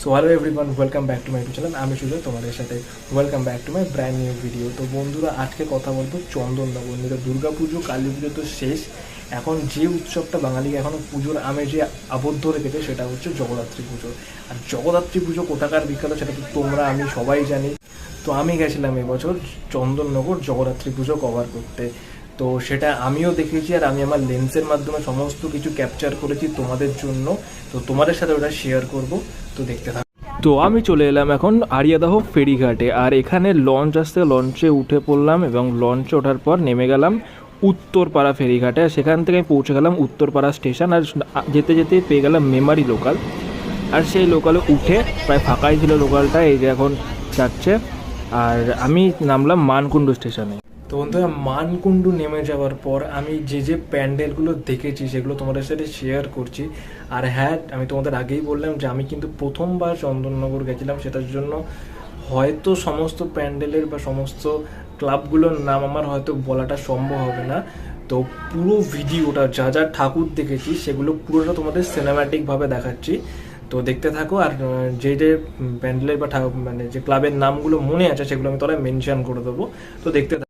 So hello everyone, welcome back to my YouTube channel. আমি সুজয়, তোমাদের সাথে welcome back to my brand new video. তো বন্ধুরা, আজকে কথা বলবো চন্দননগর নিয়ে। দুর্গা পুজো, কালী পুজো তো শেষ, এখন যে উৎসবটা বাঙালিকে এখনও পুজোর আমেজে আবদ্ধ রেখেছে সেটা হচ্ছে জগদ্ধাত্রী পুজো। আর জগদ্ধাত্রী পুজো কোথাকার বিখ্যাত সেটা তো তোমরা আমি সবাই জানি। তো আমি গেছিলাম এবছর চন্দননগর জগদ্ধাত্রী পুজো কভার করতে। তো সেটা আমিও দেখেছি, আর আমি আমার লেন্সের মাধ্যমে সমস্ত কিছু ক্যাপচার করেছি তোমাদের জন্য। তো তোমাদের সাথে ওটা শেয়ার করব, তো দেখতে থাকো। তো আমি চলে এলাম এখন আরিয়াদহ ফেরিঘাটে, আর এখানে লঞ্চ আসতে লঞ্চে উঠে পড়লাম এবং লঞ্চে ওঠার পর নেমে গেলাম উত্তরপাড়া ফেরিঘাটে। সেখান থেকে পৌঁছে গেলাম উত্তরপাড়া স্টেশন, আর যেতে যেতে পেয়ে গেলাম মেমারি লোকাল। আর সেই লোকালে উঠে প্রায় ফাঁকাই ছিল লোকালটা, এই যে এখন যাচ্ছে। আর আমি নামলাম মানকুণ্ডু স্টেশনে। তো বন্ধুরা, মানকুণ্ডু নেমে যাওয়ার পর আমি যে প্যান্ডেলগুলো দেখেছি সেগুলো তোমাদের সাথে শেয়ার করছি। আর হ্যাঁ, আমি তোমাদের আগেই বললাম যে আমি কিন্তু প্রথমবার চন্দননগর গেছিলাম, সেটার জন্য হয়তো সমস্ত প্যান্ডেলের বা সমস্ত ক্লাবগুলোর নাম আমার হয়তো বলাটা সম্ভব হবে না। তো পুরো ভিডিওটা যা যা ঠাকুর দেখেছি সেগুলো পুরোটা তোমাদের সিনেম্যাটিকভাবে দেখাচ্ছি, তো দেখতে থাকো। আর যে প্যান্ডেলের বা মানে যে ক্লাবের নামগুলো মনে আছে সেগুলো আমি তোরা মেনশন করে দেবো, তো দেখতে থাকো।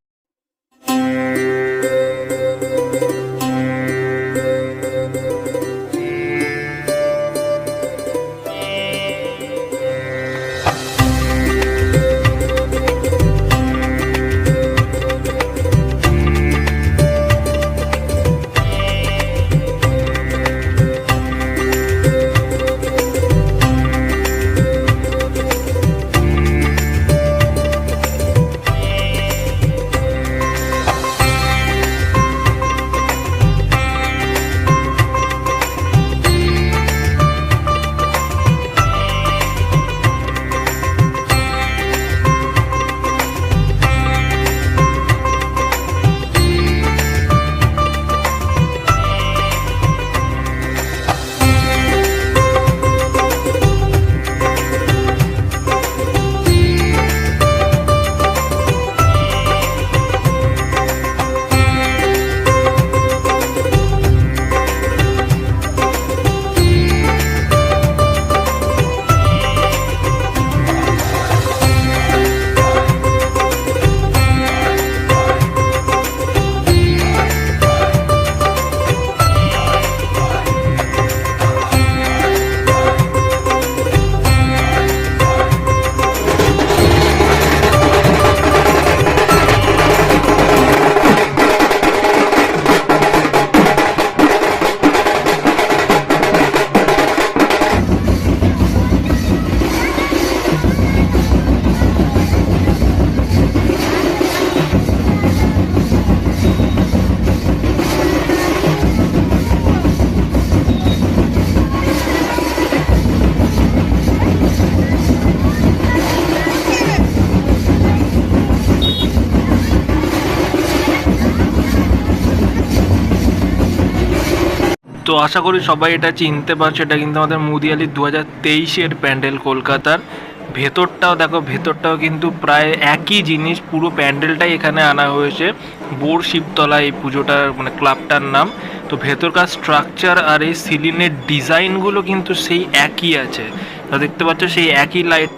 তো আশা করি সবাই এটা চিনতে পারছো, এটা কিন্তু আমাদের মুদিয়ালি 2023-এর প্যান্ডেল কলকাতার। ভেতরটাও দেখো, ভেতরটাও কিন্তু প্রায় একই জিনিস, পুরো প্যান্ডেলটাই এখানে আনা হয়েছে। বোর শিবতলা এই পুজোটার মানে ক্লাবটার নাম। তো ভেতরকার স্ট্রাকচার আর এই সিলিংয়ের ডিজাইনগুলো কিন্তু সেই একই আছে, তো দেখতে পাচ্ছ সেই একই লাইট।